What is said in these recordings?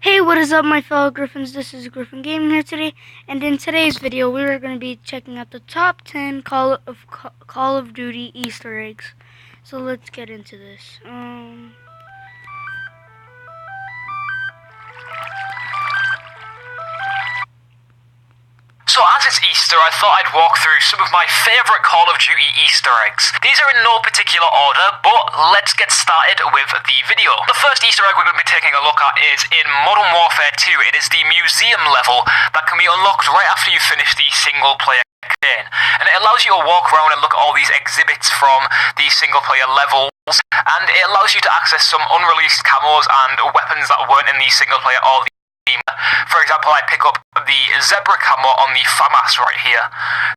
Hey, what is up, my fellow Griffins? This is Griffin Gaming here today, and in today's video, we are going to be checking out the top 10 Call of Duty Easter eggs. So let's get into this. So as it's Easter, I thought I'd walk through some of my favourite Call of Duty Easter eggs. These are in no particular order, but let's get started with the video. The first Easter egg we're going to be taking a look at is in Modern Warfare 2. It is the museum level that can be unlocked right after you finish the single player campaign. And it allows you to walk around and look at all these exhibits from the single player levels. And it allows you to access some unreleased camos and weapons that weren't in the single player or the team. For example, I pick up the Zebra camo on the FAMAS right here.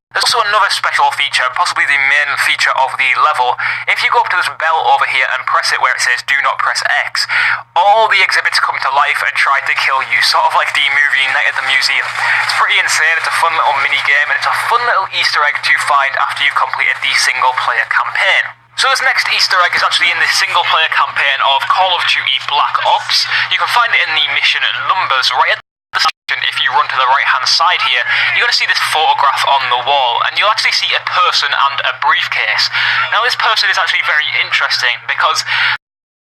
There's also another special feature, possibly the main feature of the level. If you go up to this bell over here and press it where it says do not press X, all the exhibits come to life and try to kill you, sort of like the movie Night at the Museum. It's pretty insane, it's a fun little mini game, and it's a fun little Easter egg to find after you've completed the single player campaign. So this next Easter egg is actually in the single player campaign of Call of Duty Black Ops. You can find it in the mission numbers right at the section. If you run to the right hand side here, you're going to see this photograph on the wall, and you'll actually see a person and a briefcase. Now this person is actually very interesting because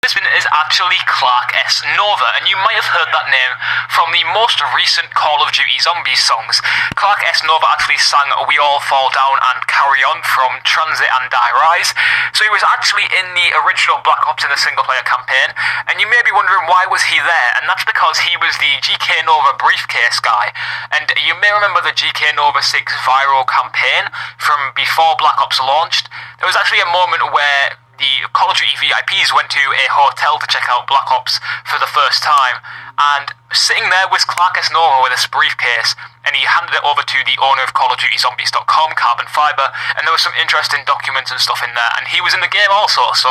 this one is actually Clark S. Nova, and you might have heard that name from the most recent Call of Duty Zombies songs. Clark S. Nova actually sang We All Fall Down and Carry On from Transit and Die Rise, so he was actually in the original Black Ops in the single player campaign, and you may be wondering why was he there, and that's because he was the GK Nova briefcase guy. And you may remember the GK Nova 6 viral campaign from before Black Ops launched. There was actually a moment where the Call of Duty VIPs went to a hotel to check out Black Ops for the first time, and sitting there was Clark S. Nova with this briefcase, and he handed it over to the owner of CallOfDutyZombies.com, Carbon Fiber, and there was some interesting documents and stuff in there, and he was in the game also, so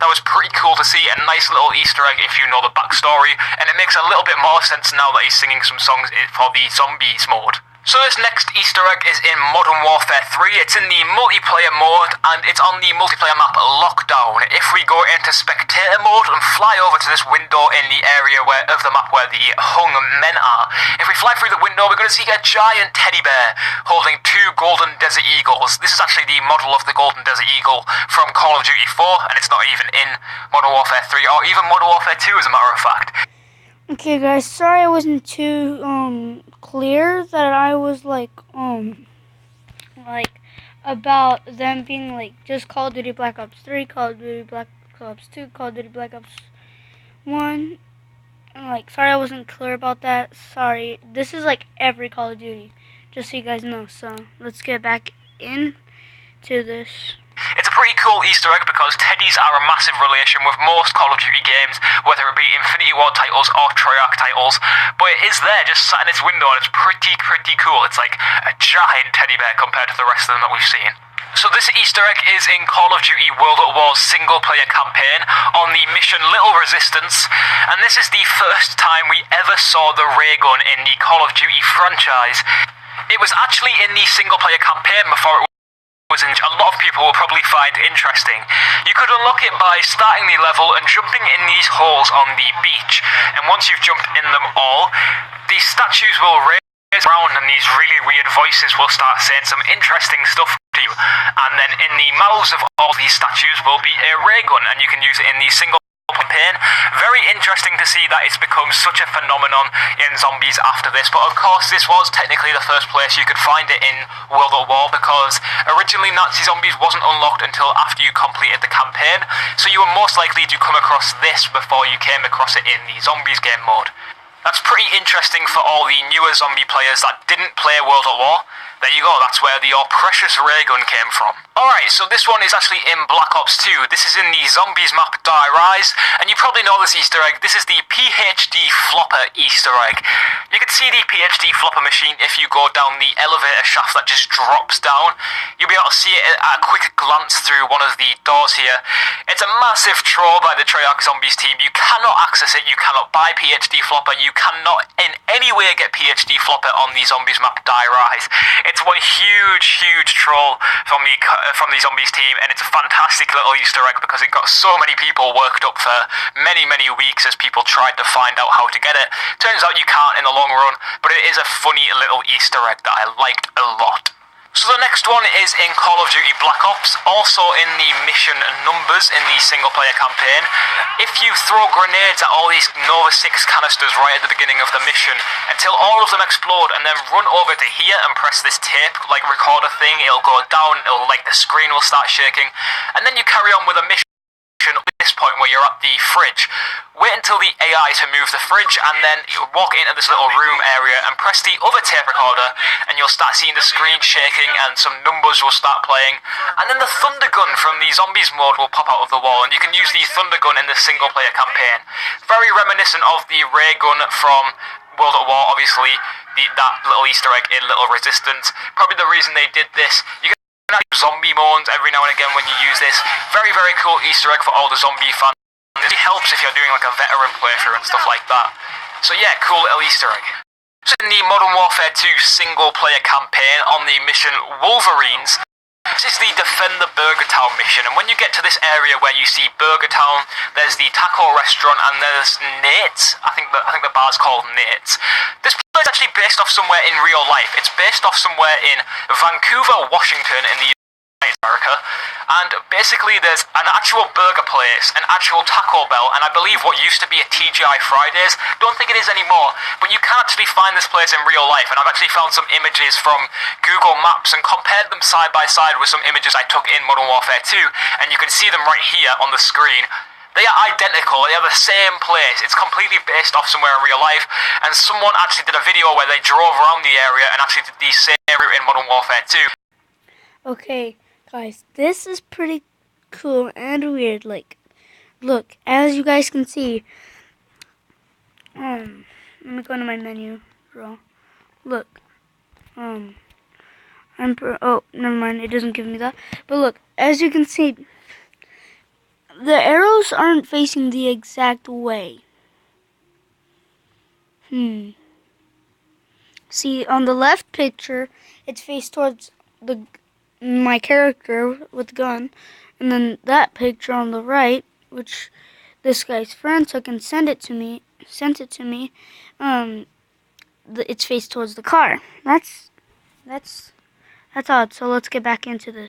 that was pretty cool to see, a nice little Easter egg if you know the backstory, and it makes a little bit more sense now that he's singing some songs for the Zombies mode. So this next Easter egg is in Modern Warfare 3, it's in the multiplayer mode, and it's on the multiplayer map Lockdown. If we go into spectator mode and fly over to this window in the area of the map where the hung men are, if we fly through the window, we're going to see a giant teddy bear holding two golden desert eagles. This is actually the model of the golden desert eagle from Call of Duty 4, and it's not even in Modern Warfare 3, or even Modern Warfare 2 as a matter of fact. Okay, guys, sorry I wasn't too clear that I was like about them being like just Call of Duty Black Ops 3, Call of Duty Black Ops 2, Call of Duty Black Ops 1. And, sorry I wasn't clear about that. Sorry. This is like every Call of Duty, just so you guys know. So let's get back into this. It's a pretty cool Easter egg because teddies are a massive relation with most Call of Duty games, whether it be Infinity Ward titles or Treyarch titles, but it is there just sat in its window, and it's pretty cool. It's like a giant teddy bear compared to the rest of them that we've seen. So this Easter egg is in Call of Duty World at War's single player campaign on the mission Little Resistance, and this is the first time we ever saw the ray gun in the Call of Duty franchise. It was actually in the single player campaign before it a lot of people will probably find interesting. You could unlock it by starting the level and jumping in these holes on the beach, and once you've jumped in them all, these statues will raise around and these really weird voices will start saying some interesting stuff to you, and then in the mouths of all these statues will be a ray gun, and you can use it in the single campaign. Very interesting to see that it's become such a phenomenon in Zombies after this, but of course this was technically the first place you could find it in World at War, because originally Nazi Zombies wasn't unlocked until after you completed the campaign, so you were most likely to come across this before you came across it in the Zombies game mode. That's pretty interesting for all the newer zombie players that didn't play World at War. There you go, that's where your precious ray gun came from. Alright, so this one is actually in Black Ops 2. This is in the Zombies map Die Rise, and you probably know this Easter egg. This is the PhD Flopper Easter egg. You can see the PhD flopper machine if you go down the elevator shaft that just drops down. You'll be able to see it at a quick glance through one of the doors here. It's a massive troll by the Treyarch Zombies team. You cannot access it, you cannot buy PhD flopper, you cannot in any way get PhD flopper on the Zombies map Die Rise. It's one huge troll from the Zombies team, and it's a fantastic little Easter egg because it got so many people worked up for many weeks as people tried to find out how to get it. Turns out you can't in the long run, but it is a funny little Easter egg that I liked a lot. So the next one is in Call of Duty Black Ops, also in the mission numbers in the single player campaign. If you throw grenades at all these Nova 6 canisters right at the beginning of the mission until all of them explode, and then run over to here and press this tape like recorder thing, it'll go down, the screen will start shaking, and then you carry on with a mission at this point where you're at the fridge. Wait until the AI to move the fridge, and then you walk into this little room area and press the other tape recorder, and you'll start seeing the screen shaking and some numbers will start playing, and then the thunder gun from the Zombies mode will pop out of the wall, and you can use the thunder gun in the single player campaign. Very reminiscent of the ray gun from World at War, obviously, that little Easter egg in Little Resistance. Probably the reason they did this. You zombie moans every now and again when you use this. Very cool Easter egg for all the zombie fans. It helps if you're doing like a veteran playthrough and stuff like that. So yeah, cool little Easter egg. So in the Modern Warfare 2 single player campaign on the mission Wolverines, this is the Defend the Burger Town mission, and when you get to this area where you see Burger Town, there's the taco restaurant and there's Nate's. I think the bar's called Nate's. This place is actually based off somewhere in real life. It's based off somewhere in Vancouver, Washington, in the United States of America, and basically there's an actual burger place, an actual Taco Bell, and I believe what used to be a TGI Fridays. Don't think it is anymore, but you can actually find this place in real life, and I've actually found some images from Google Maps and compared them side by side with some images I took in Modern Warfare 2, and you can see them right here on the screen. They are identical, they are the same place. It's completely based off somewhere in real life, and someone actually did a video where they drove around the area and actually did the same route in Modern Warfare 2. Okay, guys, this is pretty cool and weird. Like, look, as you guys can see, let me go to my menu, bro. Look, oh, never mind, it doesn't give me that. But look, as you can see, the arrows aren't facing the exact way. See, on the left picture, it's faced towards my character with the gun, and then that picture on the right, which this guy's friend took and sent it to me. It's faced towards the car. That's odd. So let's get back into this.